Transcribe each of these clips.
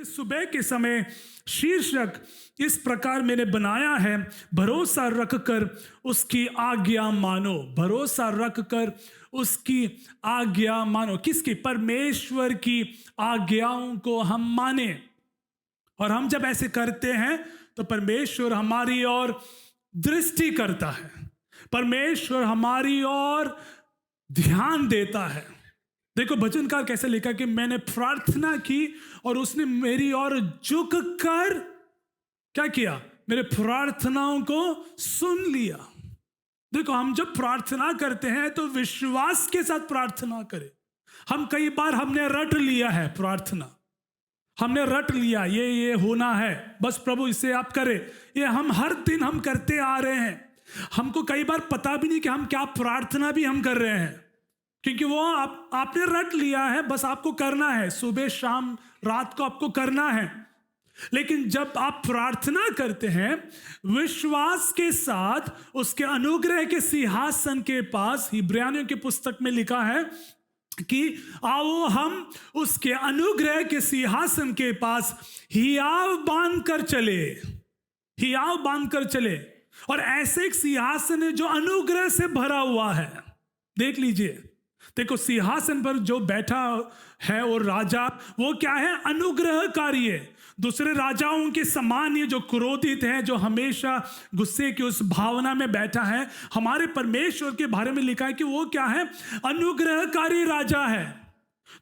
सुबह के समय शीर्षक इस प्रकार मैंने बनाया है, भरोसा रखकर उसकी आज्ञा मानो। भरोसा रखकर उसकी आज्ञा मानो। किसकी? परमेश्वर की आज्ञाओं को हम माने। और हम जब ऐसे करते हैं तो परमेश्वर हमारी ओर दृष्टि करता है, परमेश्वर हमारी ओर ध्यान देता है। देखो वचनकार कैसे लिखा कि मैंने प्रार्थना की और उसने मेरी ओर झुक कर क्या किया? मेरे प्रार्थनाओं को सुन लिया। देखो हम जब प्रार्थना करते हैं तो विश्वास के साथ प्रार्थना करें। हम कई बार हमने रट लिया है प्रार्थना, हमने रट लिया ये होना है, बस प्रभु इसे आप करें। ये हम हर दिन हम करते आ रहे हैं। हमको कई बार पता भी नहीं कि हम क्या प्रार्थना भी हम कर रहे हैं, क्योंकि वो आपने रट लिया है, बस आपको करना है, सुबह शाम रात को आपको करना है। लेकिन जब आप प्रार्थना करते हैं विश्वास के साथ उसके अनुग्रह के सिंहासन के पास, इब्रानियों की पुस्तक में लिखा है कि आओ हम उसके अनुग्रह के सिंहासन के पास हियाव बांध कर चले, हियाव बांध कर चले। और ऐसे एक सिंहासन है जो अनुग्रह से भरा हुआ है। देख लीजिए, देखो सिंहासन पर जो बैठा है और राजा, वो क्या है? अनुग्रहकारी है। दूसरे राजाओं के समान ये जो क्रोधित है, जो हमेशा गुस्से की उस भावना में बैठा है, हमारे परमेश्वर के बारे में लिखा है कि वो क्या है? अनुग्रहकारी राजा है।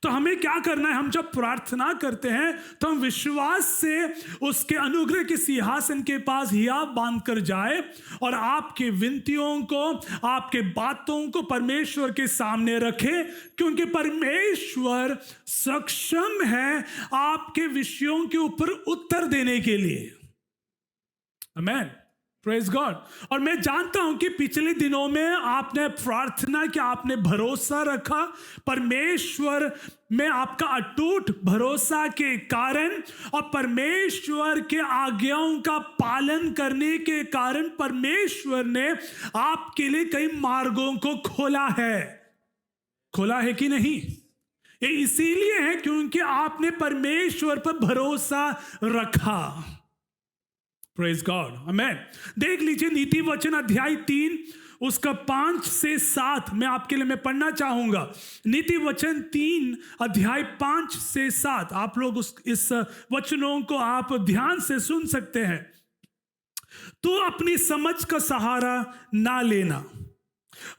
तो हमें क्या करना है? हम जब प्रार्थना करते हैं तो हम विश्वास से उसके अनुग्रह के सिंहासन के पास हियाव बांध कर जाए और आपके विनतियों को, आपके बातों को परमेश्वर के सामने रखे, क्योंकि परमेश्वर सक्षम है आपके विषयों के ऊपर उत्तर देने के लिए। आमीन, प्रेज गॉड। और मैं जानता हूं कि पिछले दिनों में आपने प्रार्थना की, आपने भरोसा रखा परमेश्वर में। आपका अटूट भरोसा के कारण और परमेश्वर के आज्ञाओं का पालन करने के कारण परमेश्वर ने आपके लिए कई मार्गों को खोला है। खोला है कि नहीं? ये इसीलिए है क्योंकि आपने परमेश्वर पर भरोसा रखा। प्रेज गॉड, आमेन। देख लीजिए नीति वचन अध्याय 3 उसका 5 से 7 मैं आपके लिए मैं पढ़ना चाहूंगा। नीति वचन 3 अध्याय 5 से 7 आप लोग इस वचनों को आप ध्यान से सुन सकते हैं। तो अपनी समझ का सहारा ना लेना,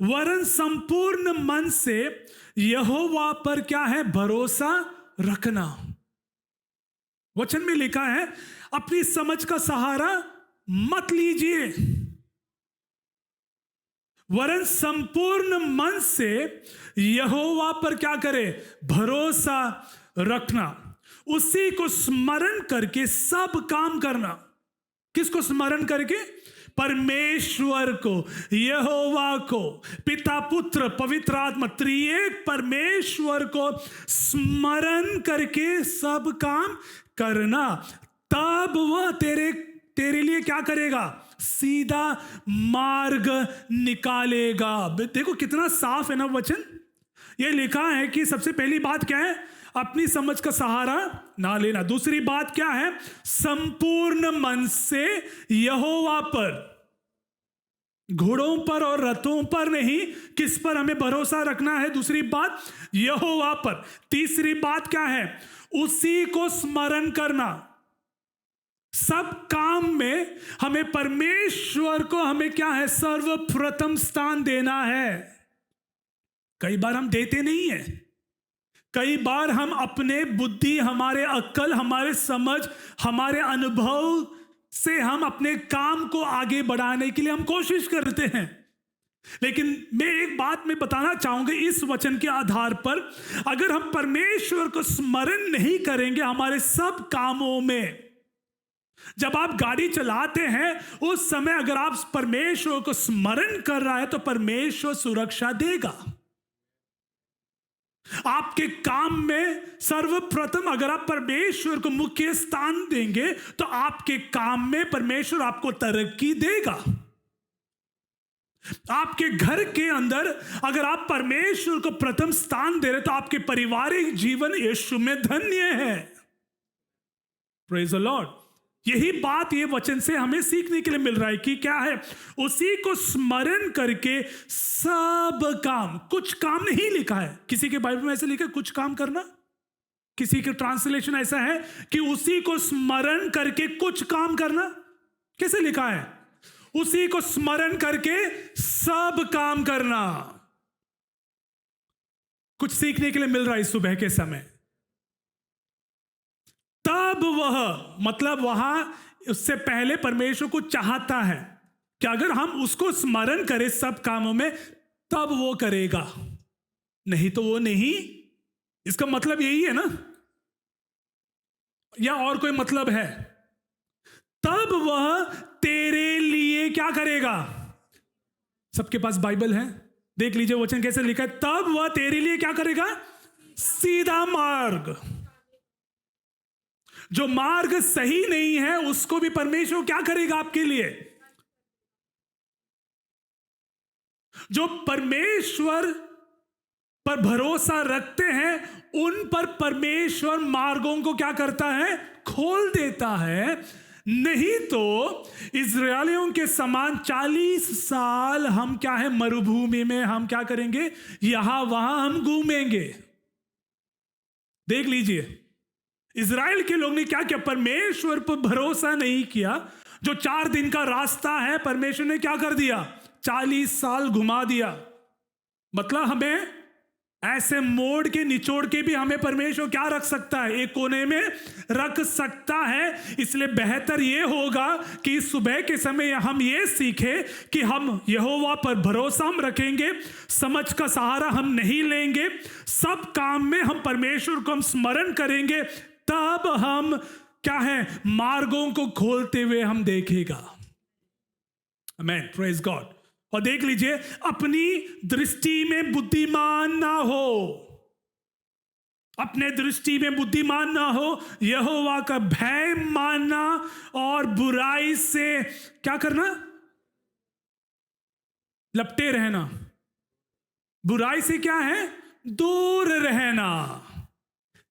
वरन संपूर्ण मन से यहोवा पर क्या है? भरोसा रखना। वचन में लिखा है अपनी समझ का सहारा मत लीजिए, वरन संपूर्ण मन से यहोवा पर क्या करे? भरोसा रखना। उसी को स्मरण करके सब काम करना। किसको स्मरण करके? परमेश्वर को, यहोवा को, पिता पुत्र पवित्र आत्मा त्रिएक परमेश्वर को स्मरण करके सब काम करना। तब वह तेरे लिए क्या करेगा? सीधा मार्ग निकालेगा। देखो कितना साफ है ना वचन। ये लिखा है कि सबसे पहली बात क्या है? अपनी समझ का सहारा ना लेना। दूसरी बात क्या है? संपूर्ण मन से यहोवा पर, घोड़ों पर और रथों पर नहीं। किस पर हमें भरोसा रखना है? दूसरी बात यहोवा पर। तीसरी बात क्या है? उसी को स्मरण करना। सब काम में हमें परमेश्वर को हमें क्या है? सर्वप्रथम स्थान देना है। कई बार हम देते नहीं है। कई बार हम अपने बुद्धि, हमारे अक्ल, हमारे समझ, हमारे अनुभव से हम अपने काम को आगे बढ़ाने के लिए हम कोशिश करते हैं। लेकिन मैं एक बात मैं बताना चाहूंगा इस वचन के आधार पर, अगर हम परमेश्वर को स्मरण नहीं करेंगे हमारे सब कामों में, जब आप गाड़ी चलाते हैं उस समय अगर आप परमेश्वर को स्मरण कर रहा है तो परमेश्वर सुरक्षा देगा। आपके काम में सर्वप्रथम अगर आप परमेश्वर को मुख्य स्थान देंगे तो आपके काम में परमेश्वर आपको तरक्की देगा। आपके घर के अंदर अगर आप परमेश्वर को प्रथम स्थान दे रहे तो आपके पारिवारिक जीवन यीशु में धन्य है। Praise the Lord. यही बात ये वचन से हमें सीखने के लिए मिल रहा है कि क्या है, उसी को स्मरण करके सब काम, कुछ काम नहीं लिखा है, किसी के बाइबल में ऐसे लिखा है कुछ काम करना, किसी के ट्रांसलेशन ऐसा है कि उसी को स्मरण करके कुछ काम करना। कैसे लिखा है? उसी को स्मरण करके सब काम करना। कुछ सीखने के लिए मिल रहा है इस सुबह के समय। तब वह, मतलब वहां उससे पहले परमेश्वर को चाहता है कि अगर हम उसको स्मरण करें सब कामों में तब वो करेगा, नहीं तो वो नहीं। इसका मतलब यही है ना, या और कोई मतलब है? तब वह तेरे लिए क्या करेगा? सबके पास बाइबल है, देख लीजिए वचन कैसे लिखा है। तब वह तेरे लिए क्या करेगा? सीधा मार्ग। जो मार्ग सही नहीं है उसको भी परमेश्वर क्या करेगा आपके लिए? जो परमेश्वर पर भरोसा रखते हैं उन पर परमेश्वर मार्गों को क्या करता है? खोल देता है। नहीं तो इस्राएलियों के समान 40 साल हम क्या है, मरुभूमि में हम क्या करेंगे, यहां वहां हम घूमेंगे। देख लीजिए इज़राइल के लोग ने क्या किया, परमेश्वर पर भरोसा नहीं किया। जो 4 दिन का रास्ता है परमेश्वर ने क्या कर दिया, 40 साल घुमा दिया। मतलब हमें ऐसे मोड़ के निचोड़ के भी हमें परमेश्वर क्या रख सकता है, एक कोने में रख सकता है। इसलिए बेहतर ये होगा कि सुबह के समय हम ये सीखें कि हम यहोवा पर भरोसा हम रखेंगे, समझ का सहारा हम नहीं लेंगे, सब काम में हम परमेश्वर को हम स्मरण करेंगे, तब हम क्या है, मार्गों को खोलते हुए हम देखेगा। आमीन, प्रेज गॉड। और देख लीजिए, अपनी दृष्टि में बुद्धिमान ना हो, अपने दृष्टि में बुद्धिमान ना हो, यहोवा का भय मानना और बुराई से क्या करना, लपटे रहना। बुराई से क्या है, दूर रहना।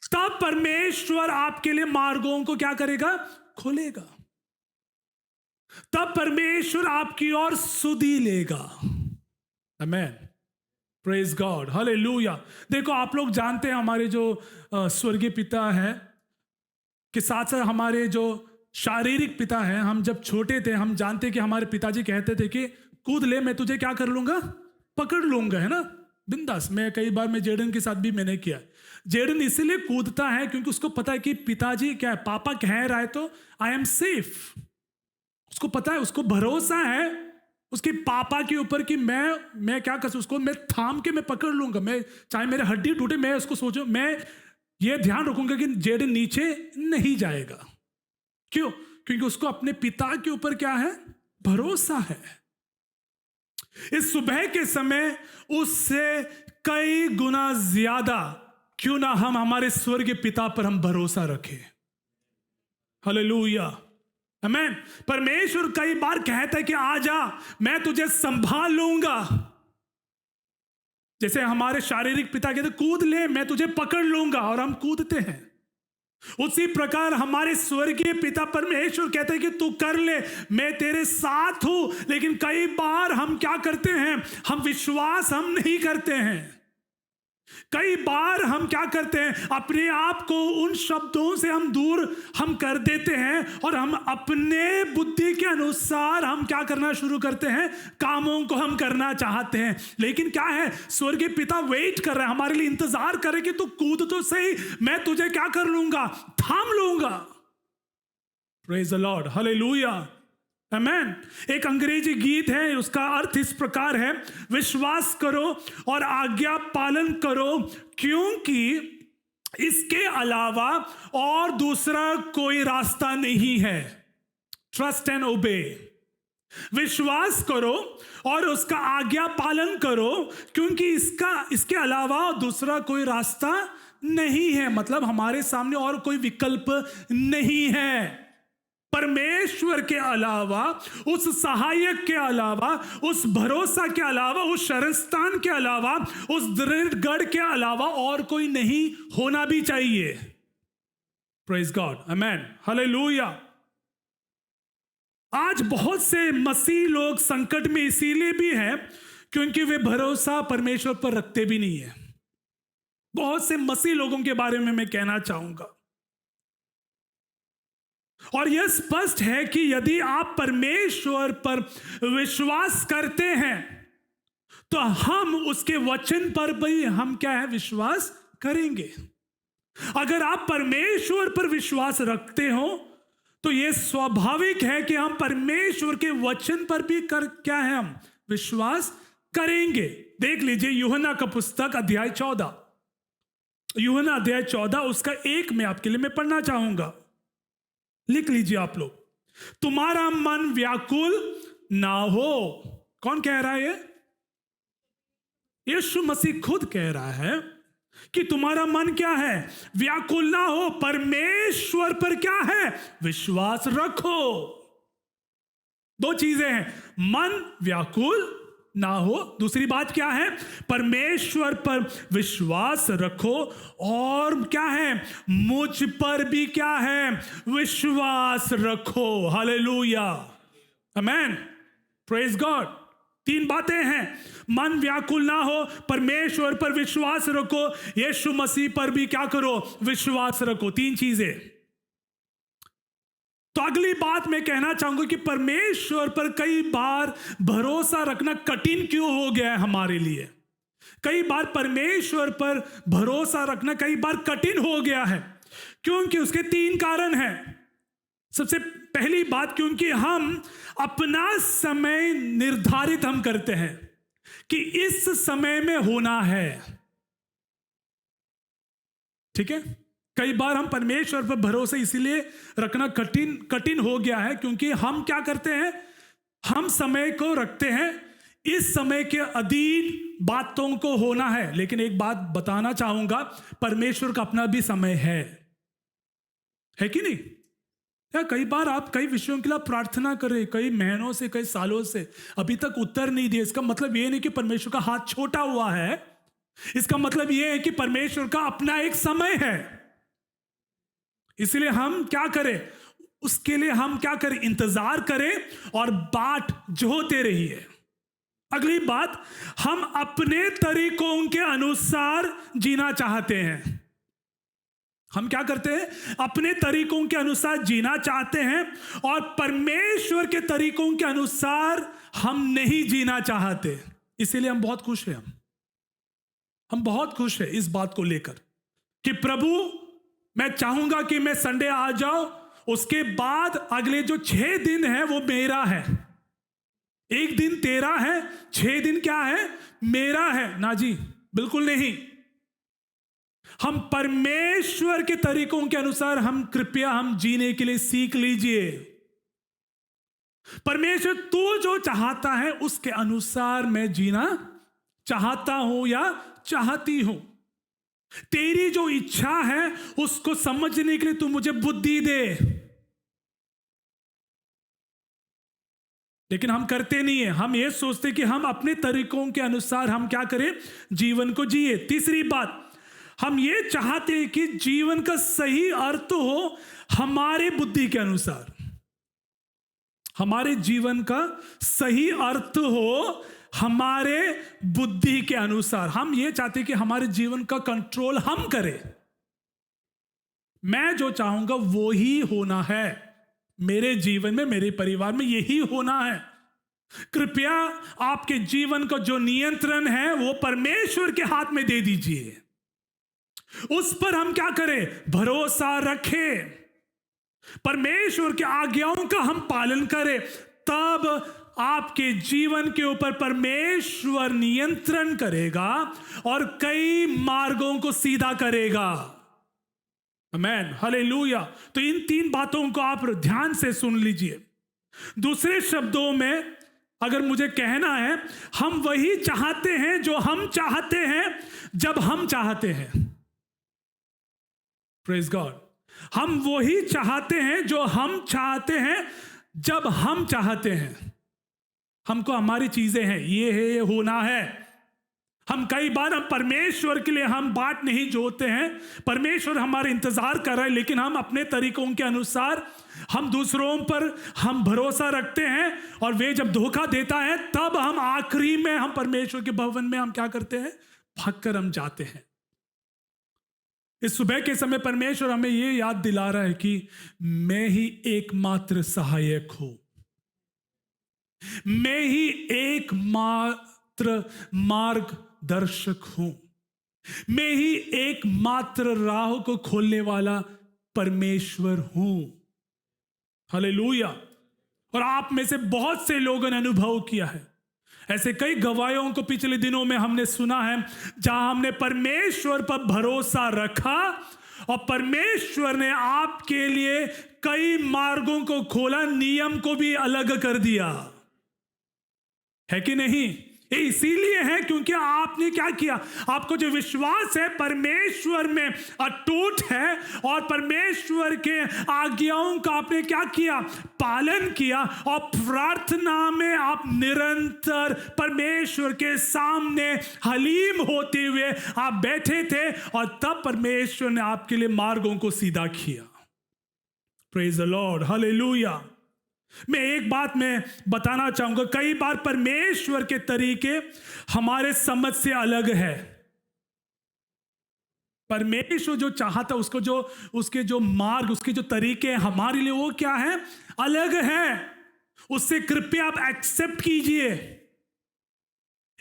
तब परमेश्वर आपके लिए मार्गों को क्या करेगा, खोलेगा। तब परमेश्वर आपकी ओर सुधि लेगा। आमीन, प्रेज गॉड, हालेलुया। देखो आप लोग जानते हैं हमारे जो स्वर्गीय पिता है के साथ साथ हमारे जो शारीरिक पिता हैं, हम जब छोटे थे हम जानते कि हमारे पिताजी कहते थे कि कूद ले, मैं तुझे क्या कर लूंगा, पकड़ लूंगा, है ना, बिंदास। मैं कई बार मैं जेडन के साथ भी मैंने किया। जेडन इसलिए कूदता है क्योंकि उसको पता है कि पिताजी क्या है, पापा कह रहा है तो आई एम सेफ। उसको पता है, उसको भरोसा है उसके पापा के ऊपर कि मैं क्या कर, उसको मैं थाम के मैं पकड़ लूंगा, मैं चाहे मेरे हड्डी टूटे, मैं उसको सोचो, मैं ये ध्यान रखूंगा कि जेडन नीचे नहीं जाएगा। क्यों? क्योंकि उसको अपने पिता के ऊपर क्या है, भरोसा है। इस सुबह के समय उससे कई गुना ज्यादा क्यों ना हम हमारे स्वर्गीय पिता पर हम भरोसा रखें। हालेलुया, आमीन। परमेश्वर कई बार कहता है कि आजा, मैं तुझे संभाल लूंगा। जैसे हमारे शारीरिक पिता कहते कूद ले, मैं तुझे पकड़ लूंगा, और हम कूदते हैं। उसी प्रकार हमारे स्वर्गीय पिता परमेश्वर कहते हैं कि तू कर ले, मैं तेरे साथ हूं। लेकिन कई बार हम क्या करते हैं, हम विश्वास हम नहीं करते हैं। कई बार हम क्या करते हैं, अपने आप को उन शब्दों से हम दूर हम कर देते हैं और हम अपने बुद्धि के अनुसार हम क्या करना शुरू करते हैं, कामों को हम करना चाहते हैं। लेकिन क्या है, स्वर्गीय पिता वेट कर रहा है, हमारे लिए इंतजार करे कि तू कूद तो सही, मैं तुझे क्या कर लूंगा, थाम लूंगा। प्रेज द लॉर्ड, हालेलुया, आमीन। एक अंग्रेजी गीत है, उसका अर्थ इस प्रकार है, विश्वास करो और आज्ञा पालन करो, क्योंकि इसके अलावा और दूसरा कोई रास्ता नहीं है। ट्रस्ट एंड ओबे, विश्वास करो और उसका आज्ञा पालन करो, क्योंकि इसके अलावा दूसरा कोई रास्ता नहीं है। मतलब हमारे सामने और कोई विकल्प नहीं है। परमेश्वर के अलावा, उस सहायक के अलावा, उस भरोसा के अलावा, उस शरणस्थान के अलावा, उस दृढ़ गढ़ के अलावा और कोई नहीं होना भी चाहिए। प्रेज गॉड, आमेन, हालेलुया। आज बहुत से मसीह लोग संकट में इसीलिए भी हैं क्योंकि वे भरोसा परमेश्वर पर रखते भी नहीं है। बहुत से मसीह लोगों के बारे में मैं कहना चाहूंगा, और यह स्पष्ट है कि यदि आप परमेश्वर पर विश्वास करते हैं तो हम उसके वचन पर भी हम क्या है, विश्वास करेंगे। अगर आप परमेश्वर पर विश्वास रखते हो तो यह स्वाभाविक है कि हम परमेश्वर के वचन पर भी क्या है, हम विश्वास करेंगे। देख लीजिए यूहन्ना का पुस्तक अध्याय 14, यूहन्ना अध्याय 14 उसका 1 में आपके लिए मैं पढ़ना चाहूंगा। लिख लीजिए आप लोग, तुम्हारा मन व्याकुल ना हो। कौन कह रहा है ये? यीशु मसीह खुद कह रहा है कि तुम्हारा मन क्या है, व्याकुल ना हो, परमेश्वर पर क्या है, विश्वास रखो। दो चीजें हैं, मन व्याकुल ना हो, दूसरी बात क्या है, परमेश्वर पर विश्वास रखो, और क्या है, मुझ पर भी क्या है, विश्वास रखो। हालेलुया, आमेन, प्रेज गॉड। 3 बातें हैं, मन व्याकुल ना हो, परमेश्वर पर विश्वास रखो, यीशु मसीह पर भी क्या करो, विश्वास रखो। 3 चीजें। तो अगली बात मैं कहना चाहूंगा कि परमेश्वर पर कई बार भरोसा रखना कठिन क्यों हो गया है हमारे लिए। कई बार परमेश्वर पर भरोसा रखना कई बार कठिन हो गया है, क्योंकि उसके 3 कारण हैं। सबसे पहली बात, क्योंकि हम अपना समय निर्धारित हम करते हैं कि इस समय में होना है। ठीक है, कई बार हम परमेश्वर पर भरोसा इसीलिए रखना कठिन हो गया है क्योंकि हम क्या करते हैं, हम समय को रखते हैं, इस समय के अधीन बातों को होना है। लेकिन एक बात बताना चाहूंगा, परमेश्वर का अपना भी समय है कि नहीं? या कई बार आप कई विषयों के लिए प्रार्थना करें, कई महीनों से, कई सालों से, अभी तक उत्तर नहीं दिए। इसका मतलब यह नहीं कि परमेश्वर का हाथ छोटा हुआ है, इसका मतलब यह है कि परमेश्वर का अपना एक समय है। इसलिए हम क्या करें, उसके लिए हम क्या करें, इंतजार करें और बाट जोहते रहिए। अगली बात, हम अपने तरीकों के अनुसार जीना चाहते हैं। हम क्या करते हैं, अपने तरीकों के अनुसार जीना चाहते हैं, और परमेश्वर के तरीकों के अनुसार हम नहीं जीना चाहते। इसीलिए हम बहुत खुश हैं, हम बहुत खुश हैं इस बात को लेकर कि प्रभु, मैं चाहूंगा कि मैं संडे आ जाऊं, उसके बाद अगले जो 6 दिन है वो मेरा है। 1 दिन तेरा है, 6 दिन क्या है, मेरा है ना जी, बिल्कुल नहीं। हम परमेश्वर के तरीकों के अनुसार कृपया हम जीने के लिए सीख लीजिए। परमेश्वर तू जो चाहता है उसके अनुसार मैं जीना चाहता हूं या चाहती हूं। तेरी जो इच्छा है उसको समझने के लिए तू मुझे बुद्धि दे। लेकिन हम करते नहीं है, हम ये सोचते कि हम अपने तरीकों के अनुसार हम क्या करें, जीवन को जिए। तीसरी बात, हम ये चाहते हैं कि जीवन का सही अर्थ हो हमारे बुद्धि के अनुसार। हमारे जीवन का सही अर्थ हो हमारे बुद्धि के अनुसार। हम ये चाहते हैं कि हमारे जीवन का कंट्रोल हम करें। मैं जो चाहूंगा वो ही होना है मेरे जीवन में, मेरे परिवार में यही होना है। कृपया आपके जीवन का जो नियंत्रण है वो परमेश्वर के हाथ में दे दीजिए। उस पर हम क्या करें, भरोसा रखें, परमेश्वर की आज्ञाओं का हम पालन करें। तब आपके जीवन के ऊपर परमेश्वर नियंत्रण करेगा और कई मार्गों को सीधा करेगा। आमेन, हालेलुया। तो इन 3 बातों को आप ध्यान से सुन लीजिए। दूसरे शब्दों में अगर मुझे कहना है, हम वही चाहते हैं जो हम चाहते हैं जब हम चाहते हैं। Praise God. हम वही चाहते हैं जो हम चाहते हैं जब हम चाहते हैं। हमको हमारी चीजें हैं, ये है, ये होना है, हम कई बार हम परमेश्वर के लिए हम बाट नहीं जोते हैं, परमेश्वर हमारे इंतजार कर रहा है, लेकिन हम अपने तरीकों के अनुसार हम दूसरों पर हम भरोसा रखते हैं, और वे जब धोखा देता है तब हम आखिरी में हम परमेश्वर के भवन में हम क्या करते हैं, भागकर हम जाते हैं। इस सुबह के समय परमेश्वर हमें ये याद दिला रहा है कि मैं ही एकमात्र सहायक हूं, मैं ही एकमात्र मार्गदर्शक हूं, मैं ही एकमात्र राह को खोलने वाला परमेश्वर हूं। हालेलुया। और आप में से बहुत से लोगों ने अनुभव किया है, ऐसे कई गवाहियों को पिछले दिनों में हमने सुना है, जहां हमने परमेश्वर पर भरोसा रखा और परमेश्वर ने आपके लिए कई मार्गों को खोला, नियम को भी अलग कर दिया, है कि नहीं? ये इसीलिए है क्योंकि आपने क्या किया, आपको जो विश्वास है परमेश्वर में अटूट है, और परमेश्वर के आज्ञाओं का आपने क्या किया, पालन किया, और प्रार्थना में आप निरंतर परमेश्वर के सामने हलीम होते हुए आप बैठे थे, और तब परमेश्वर ने आपके लिए मार्गों को सीधा किया। Praise the Lord, hallelujah. मैं एक बात मैं बताना चाहूंगा, कई बार परमेश्वर के तरीके हमारे समझ से अलग है। परमेश्वर जो चाहता उसको जो उसके जो मार्ग उसके जो तरीके हमारे लिए वो क्या है, अलग है। उससे कृपया आप एक्सेप्ट कीजिए।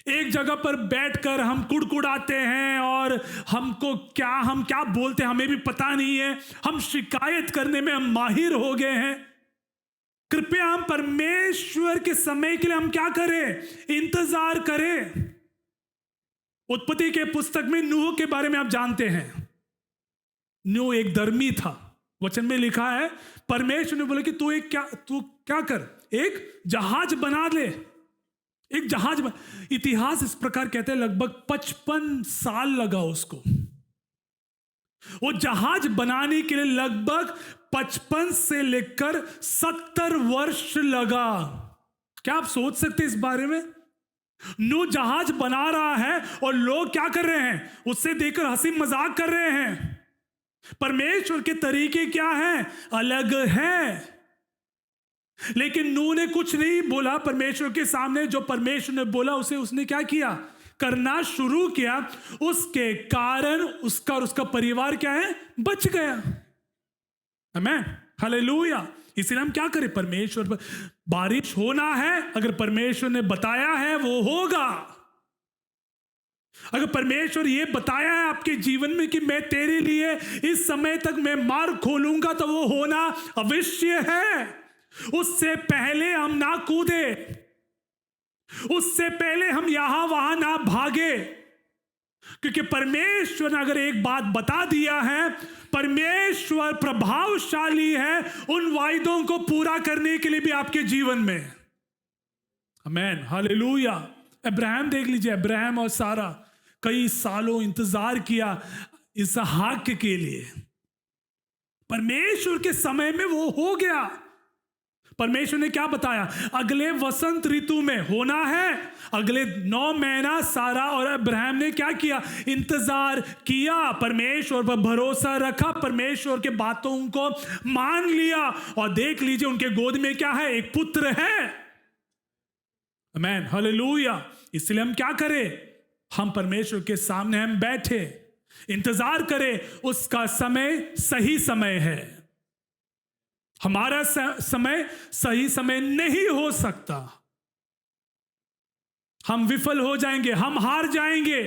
एक जगह पर बैठकर हम कुड़कुड़ाते हैं और हम क्या बोलते हैं हमें भी पता नहीं है, हम शिकायत करने में हम माहिर हो गए हैं। कृपया हम परमेश्वर के समय के लिए हम क्या करें, इंतजार करें। उत्पत्ति के पुस्तक में नूह के बारे में आप जानते हैं। नूह एक धर्मी था, वचन में लिखा है परमेश्वर ने बोला कि तू क्या कर, एक जहाज बना ले, एक जहाज इतिहास इस प्रकार कहते हैं लगभग 55 साल लगा उसको। वो जहाज बनाने के लिए लगभग 55 से लेकर 70 वर्ष लगा। क्या आप सोच सकते हैं इस बारे में? नूह जहाज बना रहा है और लोग क्या कर रहे हैं, उससे देखकर हंसी मजाक कर रहे हैं। परमेश्वर के तरीके क्या हैं, अलग हैं। लेकिन नूह ने कुछ नहीं बोला परमेश्वर के सामने, जो परमेश्वर ने बोला उसे उसने क्या किया, करना शुरू किया। उसके कारण उसका और उसका परिवार क्या है, बच गया। आमीन, हालेलुया। इसलिए हम क्या करें, परमेश्वर पर बारिश होना है, अगर परमेश्वर ने बताया है वो होगा। अगर परमेश्वर ये बताया है आपके जीवन में कि मैं तेरे लिए इस समय तक मैं मार्ग खोलूंगा, तो वो होना अवश्य है। उससे पहले हम ना कूदे, उससे पहले हम यहां वहां ना भागे, क्योंकि परमेश्वर ने अगर एक बात बता दिया है, परमेश्वर प्रभावशाली है उन वायदों को पूरा करने के लिए भी आपके जीवन में। आमीन, हालेलुया। अब्राहम देख लीजिए, अब्राहम और सारा कई सालों इंतजार किया इसहाक के लिए। परमेश्वर के समय में वो हो गया। परमेश्वर ने क्या बताया, अगले वसंत ऋतु में होना है। अगले 9 महीना सारा और अब्राहम ने क्या किया, इंतजार किया, परमेश्वर पर भरोसा रखा, परमेश्वर के बातों को मान लिया, और देख लीजिए उनके गोद में क्या है, एक पुत्र है। आमीन, हालेलुया। इसलिए हम क्या करें, हम परमेश्वर के सामने हम बैठे इंतजार करें, उसका समय सही समय है। हमारा समय सही समय नहीं हो सकता। हम विफल हो जाएंगे, हम हार जाएंगे,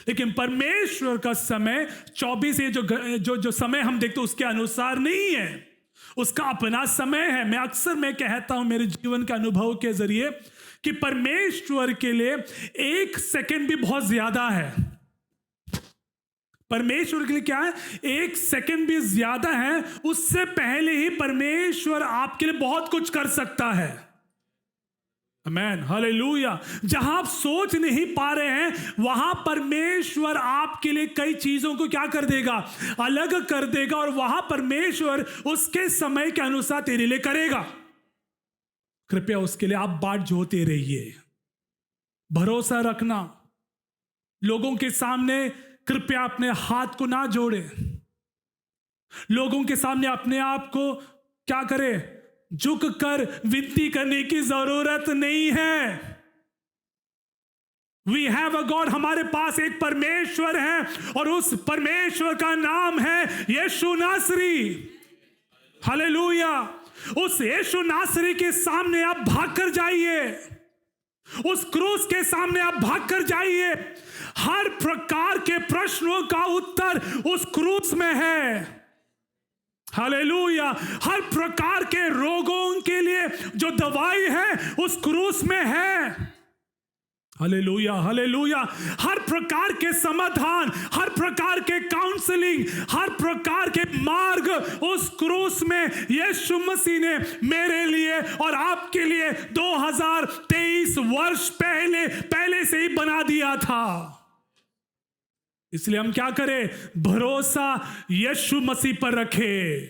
लेकिन परमेश्वर का समय 24 ये जो समय हम देखते हैं उसके अनुसार नहीं है, उसका अपना समय है। मैं कहता हूं मेरे जीवन के अनुभव के जरिए कि परमेश्वर के लिए 1 सेकंड भी बहुत ज्यादा है। परमेश्वर के लिए क्या है, 1 सेकंड भी ज्यादा है। उससे पहले ही परमेश्वर आपके लिए बहुत कुछ कर सकता है। आमीन, हालेलुया। जहां आप सोच नहीं पा रहे हैं, वहां परमेश्वर आपके लिए कई चीजों को क्या कर देगा, अलग कर देगा, और वहां परमेश्वर उसके समय के अनुसार तेरे लिए करेगा। कृपया उसके लिए आप बाट जोते रहिए, भरोसा रखना, लोगों के सामने कृपया अपने हाथ को ना जोड़े। लोगों के सामने अपने आप को क्या करे, झुक कर विनती करने की जरूरत नहीं है। वी हैव अ गॉड, हमारे पास एक परमेश्वर है और उस परमेश्वर का नाम है यीशु नासरी। हालेलुया। उस यीशु नासरी के सामने आप भागकर जाइए, उस क्रूस के सामने आप भागकर जाइए। हर प्रकार के प्रश्नों का उत्तर उस क्रूस में है। हालेलुया। हर प्रकार के रोगों के लिए जो दवाई है उस क्रूस में है। Hallelujah, hallelujah. हर प्रकार के समाधान, हर प्रकार के काउंसलिंग, हर प्रकार के मार्ग उस क्रूस में यीशु मसीह ने मेरे लिए और आपके लिए 2023 वर्ष पहले से ही बना दिया था। इसलिए हम क्या करें, भरोसा यीशु मसीह पर रखें।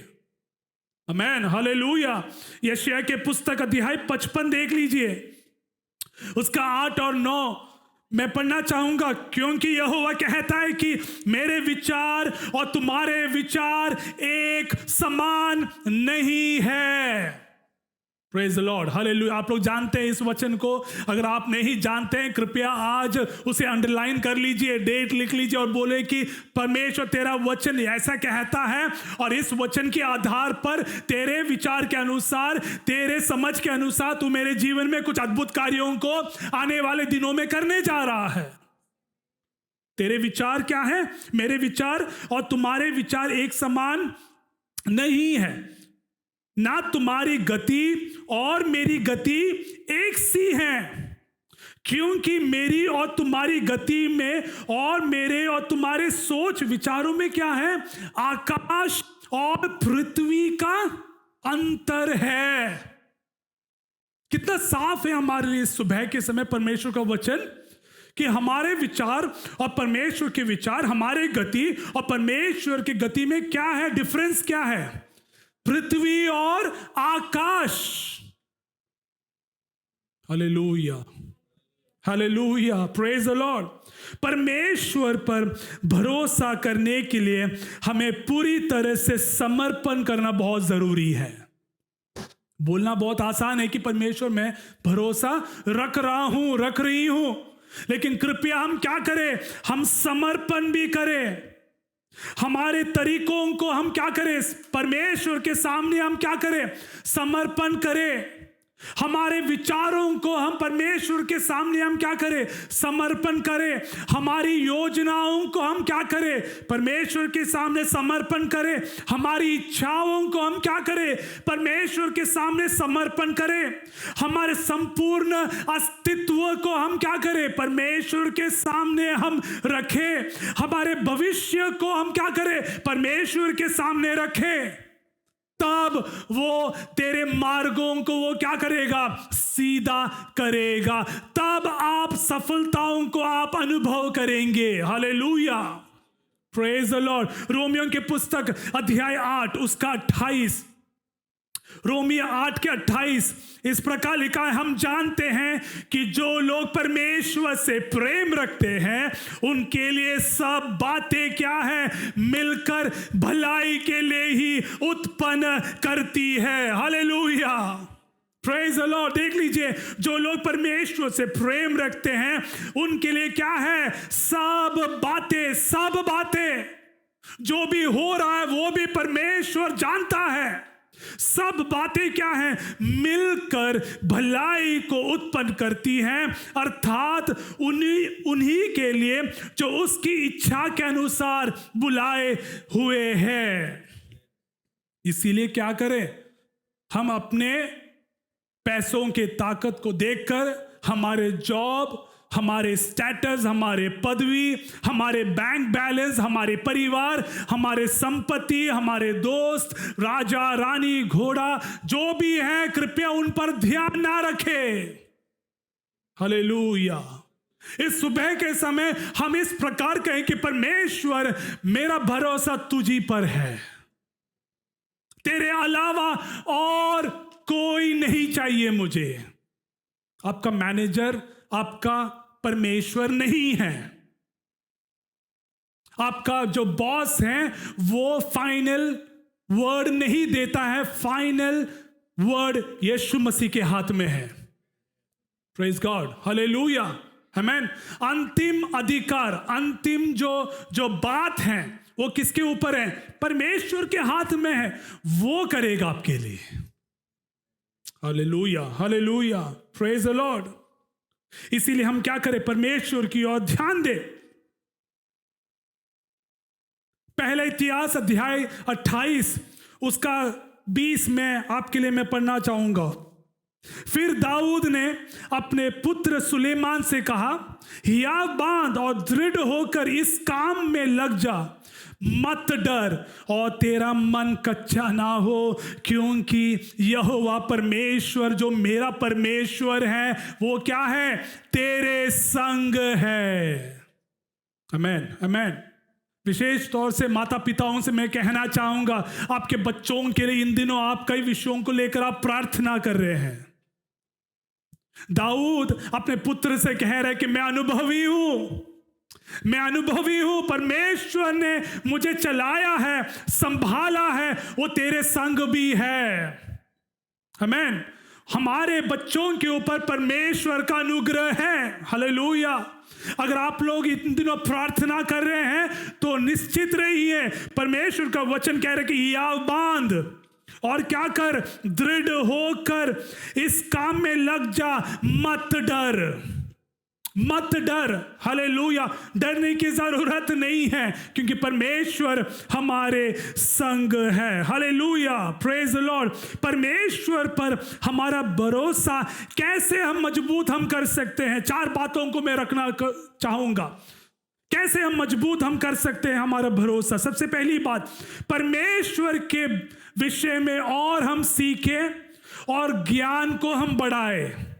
आमेन, हालेलुया। यशायाह के पुस्तक अध्याय 55 देख लीजिए, उसका 8 और 9 मैं पढ़ना चाहूंगा, क्योंकि यहोवा कहता है कि मेरे विचार और तुम्हारे विचार एक समान नहीं है। Praise the Lord, hallelujah. आप लोग जानते हैं इस वचन को, अगर आप नहीं जानते हैं कृपया आज उसे अंडरलाइन कर लीजिए, डेट लिख लीजिए और बोले कि परमेश्वर तेरा वचन ऐसा कहता है और इस वचन के आधार पर तेरे विचार के अनुसार, तेरे समझ के अनुसार तू मेरे जीवन में कुछ अद्भुत कार्यों को आने वाले दिनों में करने जा रहा है। तेरे विचार क्या है? मेरे विचार और तुम्हारे विचार एक समान नहीं है, ना तुम्हारी गति और मेरी गति एक सी है, क्योंकि मेरी और तुम्हारी गति में और मेरे और तुम्हारे सोच विचारों में क्या है? आकाश और पृथ्वी का अंतर है। कितना साफ है हमारे लिए सुबह के समय परमेश्वर का वचन कि हमारे विचार और परमेश्वर के विचार, हमारे गति और परमेश्वर की गति में क्या है, डिफरेंस क्या है? पृथ्वी और आकाश। Hallelujah, hallelujah, praise the lord. परमेश्वर पर भरोसा करने के लिए हमें पूरी तरह से समर्पण करना बहुत जरूरी है। बोलना बहुत आसान है कि परमेश्वर में भरोसा रख रही हूं, लेकिन कृपया हम क्या करें? हम समर्पण भी करें। हमारे तरीकों को हम क्या करें? परमेश्वर के सामने हम क्या करें? समर्पण करें। हमारे विचारों को हम परमेश्वर के सामने हम क्या करें? समर्पण करें। हमारी योजनाओं को हम क्या करें? परमेश्वर के सामने समर्पण करें। हमारी इच्छाओं को हम क्या करें? परमेश्वर के सामने समर्पण करें। हमारे संपूर्ण अस्तित्व को हम क्या करें? परमेश्वर के सामने हम रखें। हमारे भविष्य को हम क्या करें? परमेश्वर के सामने रखें। तब वो तेरे मार्गों को वो क्या करेगा? सीधा करेगा। तब आप सफलताओं को आप अनुभव करेंगे। Hallelujah, praise the Lord. Romeo के पुस्तक अध्याय 8 उसका 28, रोमियो 8 के 28 इस प्रकार लिखा है, हम जानते हैं कि जो लोग परमेश्वर से प्रेम रखते हैं उनके लिए सब बातें क्या है? मिलकर भलाई के लिए ही उत्पन्न करती है। Hallelujah, praise the Lord. देख लीजिए, जो लोग परमेश्वर से प्रेम रखते हैं उनके लिए क्या है? सब बातें जो भी हो रहा है वो भी परमेश्वर जानता है। सब बातें क्या हैं? मिलकर भलाई को उत्पन्न करती हैं, अर्थात उन्हीं के लिए जो उसकी इच्छा के अनुसार बुलाए हुए हैं। इसीलिए क्या करें? हम अपने पैसों के ताकत को देखकर, हमारे जॉब, हमारे स्टेटस, हमारे पदवी, हमारे बैंक बैलेंस, हमारे परिवार, हमारे संपत्ति, हमारे दोस्त, राजा रानी, घोड़ा जो भी है, कृपया उन पर ध्यान ना रखें। हालेलुया। इस सुबह के समय हम इस प्रकार कहें कि परमेश्वर, मेरा भरोसा तुझी पर है, तेरे अलावा और कोई नहीं चाहिए मुझे। आपका मैनेजर आपका परमेश्वर नहीं है। आपका जो बॉस है वो फाइनल वर्ड नहीं देता है, फाइनल वर्ड यीशु मसीह के हाथ में है। प्रेज गॉड, हालेलुया, आमेन। अंतिम अधिकार, अंतिम जो बात है वो किसके ऊपर है? परमेश्वर के हाथ में है, वो करेगा आपके लिए। Hallelujah, hallelujah, praise the Lord. इसीलिए हम क्या करें? परमेश्वर की ओर ध्यान दें। पहला इतिहास अध्याय 28 उसका 20 में आपके लिए मैं पढ़ना चाहूंगा। फिर दाऊद ने अपने पुत्र सुलेमान से कहा, हियाव बांध और दृढ़ होकर इस काम में लग जा, मत डर और तेरा मन कच्चा ना हो, क्योंकि यहोवा परमेश्वर जो मेरा परमेश्वर है वो क्या है? तेरे संग है। आमेन, आमेन। विशेष तौर से माता पिताओं से मैं कहना चाहूंगा, आपके बच्चों के लिए इन दिनों आप कई विषयों को लेकर आप प्रार्थना कर रहे हैं। दाऊद अपने पुत्र से कह रहे कि मैं अनुभवी हूं, मैं अनुभवी हूं, परमेश्वर ने मुझे चलाया है, संभाला है, वो तेरे संग भी है। आमेन। हमारे बच्चों के ऊपर परमेश्वर का अनुग्रह है। हालेलुया। अगर आप लोग इन दिनों प्रार्थना कर रहे हैं तो निश्चित रहिए, परमेश्वर का वचन कह रहे कि हियाव बांध और क्या कर? दृढ़ होकर इस काम में लग जा, मत डर, मत डर। हालेलुया। डरने की जरूरत नहीं है, क्योंकि परमेश्वर हमारे संग है। Hallelujah, praise the lord. परमेश्वर पर हमारा भरोसा कैसे हम मजबूत कर सकते हैं? 4 बातों को मैं रखना चाहूंगा। कैसे हम मजबूत कर सकते हैं हमारा भरोसा? सबसे पहली बात, परमेश्वर के विषय में और हम सीखें और ज्ञान को हम बढ़ाएं।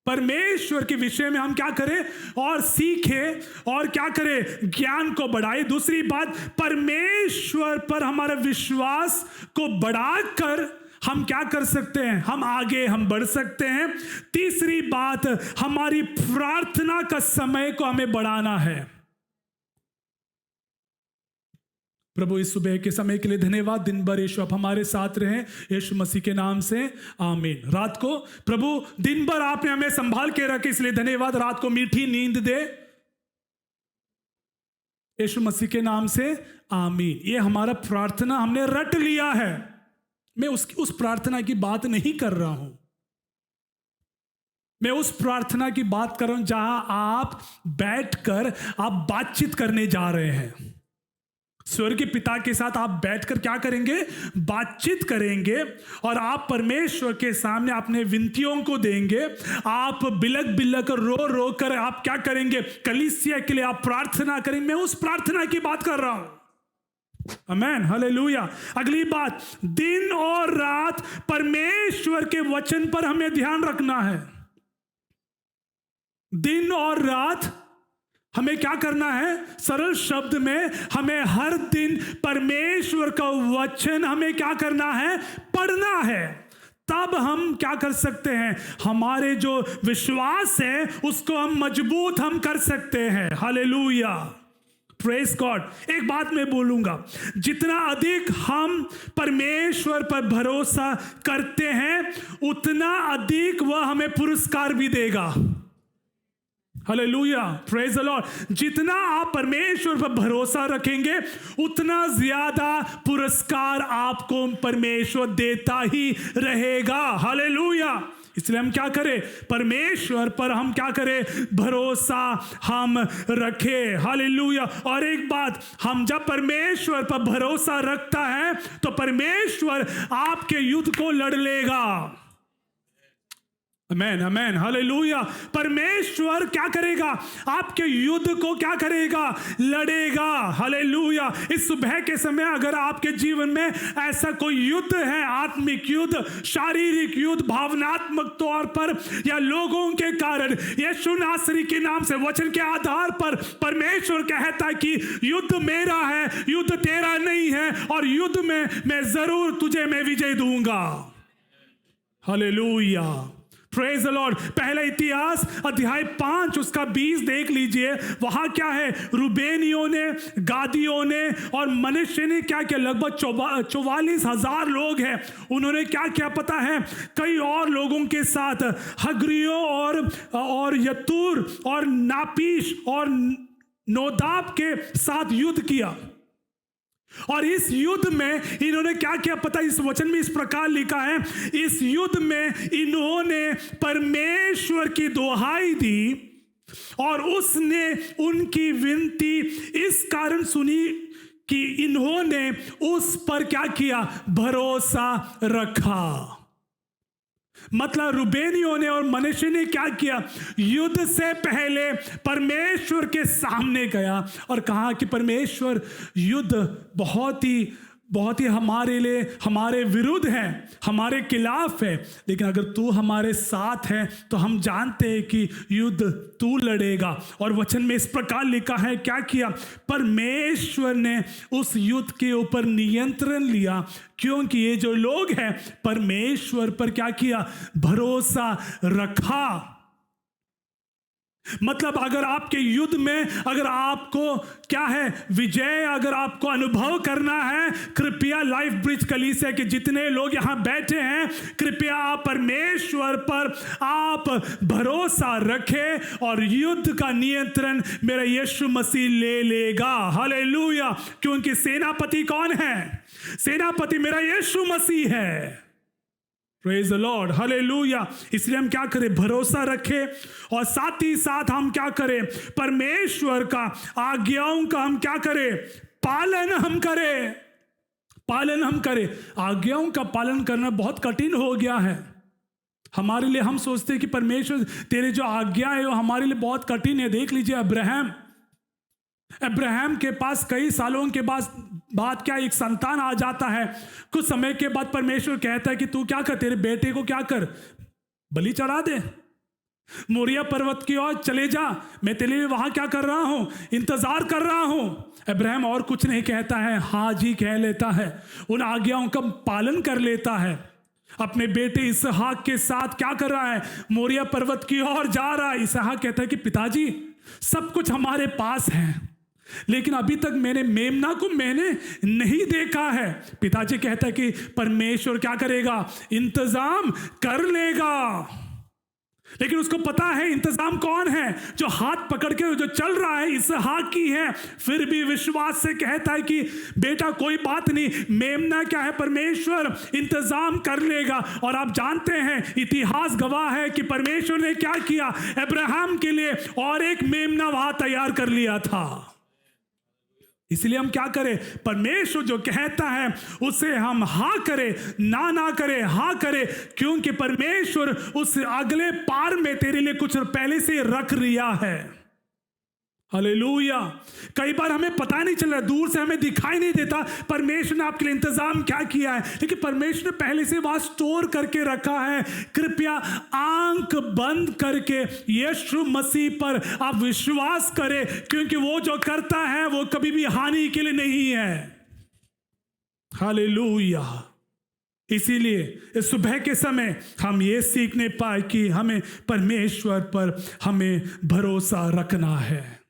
परमेश्वर के विषय में हम क्या करें? और सीखें और क्या करें? ज्ञान को बढ़ाएं। दूसरी बात, परमेश्वर पर हमारा विश्वास को बढ़ाकर हम क्या कर सकते हैं? हम आगे हम बढ़ सकते हैं। तीसरी बात, हमारी प्रार्थना का समय को हमें बढ़ाना है। प्रभु इस सुबह के समय के लिए धन्यवाद। दिन भर यीशु आप हमारे साथ रहें, यीशु मसीह के नाम से आमीन। रात को प्रभु दिन भर आपने हमें संभाल के रखे, इसलिए धन्यवाद। रात को मीठी नींद दे, यीशु मसीह के नाम से आमीन। ये हमारा प्रार्थना हमने रट लिया है। मैं उस प्रार्थना की बात नहीं कर रहा हूं, मैं उस प्रार्थना की बात कर रहा हूं जहां आप बैठकर आप बातचीत करने जा रहे हैं। स्वर्गीय पिता के साथ आप बैठकर क्या करेंगे? बातचीत करेंगे और आप परमेश्वर के सामने अपने विनतियों को देंगे। आप बिलक बिलक रो कर आप क्या करेंगे? कलीसिया के लिए आप प्रार्थना करेंगे। मैं उस प्रार्थना की बात कर रहा हूं। आमेन, हालेलुया। अगली बात, दिन और रात परमेश्वर के वचन पर हमें ध्यान रखना है। दिन और रात हमें क्या करना है? सरल शब्द में हमें हर दिन परमेश्वर का वचन हमें क्या करना है? पढ़ना है। तब हम क्या कर सकते हैं? हमारे जो विश्वास है उसको हम मजबूत कर सकते हैं। Hallelujah, praise God. एक बात मैं बोलूंगा, जितना अधिक हम परमेश्वर पर भरोसा करते हैं उतना अधिक वह हमें पुरस्कार भी देगा। Hallelujah, praise the Lord. जितना आप परमेश्वर पर भरोसा रखेंगे उतना ज्यादा पुरस्कार आपको परमेश्वर देता ही रहेगा। हालेलुया। इसलिए हम क्या करें? परमेश्वर पर हम क्या करें? भरोसा हम रखें। हालेलुया। और एक बात, हम जब परमेश्वर पर भरोसा रखता है तो परमेश्वर आपके युद्ध को लड़ लेगा। आमेन, आमेन, हालेलुया। परमेश्वर क्या करेगा? आपके युद्ध को क्या करेगा? लड़ेगा। हालेलुया। इस सुबह के समय अगर आपके जीवन में ऐसा कोई युद्ध है, आत्मिक युद्ध, शारीरिक युद्ध, भावनात्मक तौर पर या लोगों के कारण, यीशु नासरी के नाम से वचन के आधार पर परमेश्वर कहता है कि युद्ध मेरा है, युद्ध तेरा नहीं है, और युद्ध में मैं जरूर तुझे मैं विजय दूंगा। हालेलुया। Praise the Lord. पहला इतिहास अध्याय 5 उसका 20 देख लीजिए। वहां क्या है, रूबेनियों ने, गादियों ने और मनुष्य ने क्या किया, लगभग 44,000 लोग हैं, उन्होंने क्या किया पता है, कई और लोगों के साथ हग्रियों और यतूर और नापीश और नोदाब के साथ युद्ध किया। और इस युद्ध में इन्होंने क्या किया पता, इस वचन में इस प्रकार लिखा है, इस युद्ध में इन्होंने परमेश्वर की दुहाई दी और उसने उनकी विनती इस कारण सुनी कि इन्होंने उस पर क्या किया, भरोसा रखा। मतलब रूबेनियों ने और मनश्शे ने क्या किया, युद्ध से पहले परमेश्वर के सामने गया और कहा कि परमेश्वर, युद्ध बहुत ही हमारे लिए, हमारे विरुद्ध है, हमारे खिलाफ है, लेकिन अगर तू हमारे साथ है तो हम जानते हैं कि युद्ध तू लड़ेगा। और वचन में इस प्रकार लिखा है, क्या किया, परमेश्वर ने उस युद्ध के ऊपर नियंत्रण लिया, क्योंकि ये जो लोग हैं परमेश्वर पर क्या किया, भरोसा रखा। मतलब अगर आपके युद्ध में, अगर आपको क्या है, विजय अगर आपको अनुभव करना है, कृपया लाइफ ब्रिज कलीसिया के जितने लोग यहां बैठे हैं, कृपया आप परमेश्वर पर आप भरोसा रखें और युद्ध का नियंत्रण मेरा यीशु मसीह ले लेगा। हालेलुया। क्योंकि सेनापति कौन है, सेनापति मेरा यीशु मसीह है। Praise the Lord, hallelujah. इसलिए हम क्या करें, भरोसा रखें और साथ ही साथ हम क्या करें, परमेश्वर का आज्ञाओं का हम क्या करें, पालन हम करें। आज्ञाओं का पालन करना बहुत कठिन हो गया है हमारे लिए। हम सोचते हैं कि परमेश्वर तेरे जो आज्ञा है वो हमारे लिए बहुत कठिन है। देख लीजिए अब्राहम के पास कई सालों के बाद क्या एक संतान आ जाता है। कुछ समय के बाद परमेश्वर कहता है कि तू क्या कर, तेरे बेटे को क्या कर, बलि चढ़ा दे, मोरिया पर्वत की ओर चले जा, मैं तेरे लिए वहां क्या कर रहा हूं, इंतजार कर रहा हूं। अब्राहम और कुछ नहीं कहता है, हाँ जी कह लेता है, उन आज्ञाओं का पालन कर लेता है। अपने बेटे इसहाक के साथ क्या कर रहा है, मोरिया पर्वत की ओर जा रहा है। इसहाक कहता है कि पिताजी सब कुछ हमारे पास है, लेकिन अभी तक मैंने मेमना को नहीं देखा है। पिताजी कहता है कि परमेश्वर क्या करेगा, इंतजाम कर लेगा। लेकिन उसको पता है इंतजाम कौन है, जो हाथ पकड़ के जो चल रहा है इसहाक की है। फिर भी विश्वास से कहता है कि बेटा कोई बात नहीं, मेमना क्या है, परमेश्वर इंतजाम कर लेगा। और आप जानते हैं, इतिहास गवाह है कि परमेश्वर ने क्या किया, अब्राहम के लिए और एक मेमना वहां तैयार कर लिया था। इसलिए हम क्या करें, परमेश्वर जो कहता है उसे हम हाँ करें, ना करें, हाँ करें, क्योंकि परमेश्वर उस अगले पार में तेरे लिए कुछ पहले से रख लिया है। हालेलुया। कई बार हमें पता नहीं चल रहा, दूर से हमें दिखाई नहीं देता परमेश्वर ने आपके लिए इंतजाम क्या किया है, लेकिन परमेश्वर ने पहले से वहां स्टोर करके रखा है। कृपया आंख बंद करके यीशु मसीह पर आप विश्वास करें, क्योंकि वो जो करता है वो कभी भी हानि के लिए नहीं है। हालेलुया। इसीलिए इस सुबह के समय हम ये सीखने पाए कि हमें परमेश्वर पर हमें भरोसा रखना है।